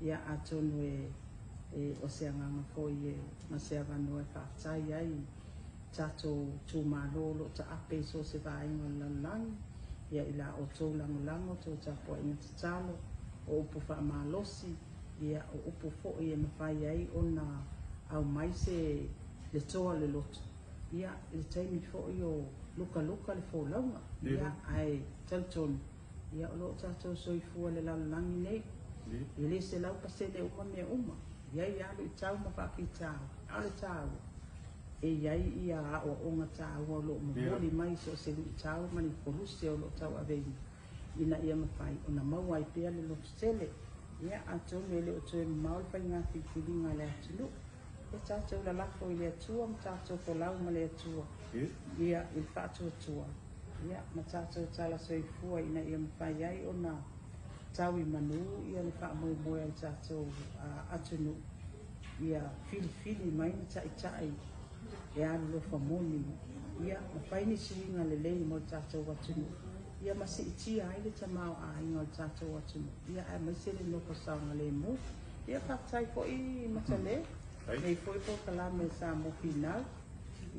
ia atonu o se anganga foi ma se avano e whaatai ai tato tū mālolo ta ape so se vaenga lalang ia ila o tō langolango tō tapo inga tatalo o upu wha malosi ia o upu fo ia mawhai ai o na au mai se le toa le loto ia le taimi fo i o luka le fo launga ia ai taltonu ia o lo tato soifua le lalangi nei i le se lau pasele uma mea uma ia i alu i tau ma whaki tau ale tau e iai ia o onga tau o lo mwoli mai so se lui tau mani poluse o lo tau aveini ina ia mawhai o na mau ai pia le lo tele ia atonu ele o tue maul pai ngā whiwhiringa le atunu e tatou la lafo i le atua ma tatou polau ma le atua ia i whaatua tua ia ma tatou tala soifua ina ia mawhai ai o na tau i manu ia le whaamoe moe ai tatou atunu ia fili mai na tai e alu lo famoni ia ma whaini siringa le lei mo tatou atunu ia ma si itia ai le tamau a inga o tatou atunu ia ai mai se le noko saunga le mu ia whaatai po i matale nei po i po kalame sa mo finau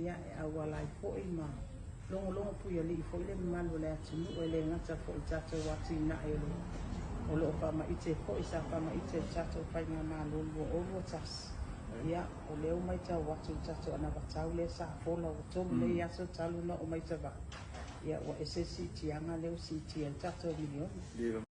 ia e awalai po i ma longo pui ali po i le malu le atunu o le ngata po i tatou atina e le o lo pa ma ite po i sa pa ma ite tatou whainga malu o tas ia o leo mai tau watu tatou ana watau le sa fola o tomu le aso talu na o mai tawa ia o ese si tianga leo si tia tatou milioni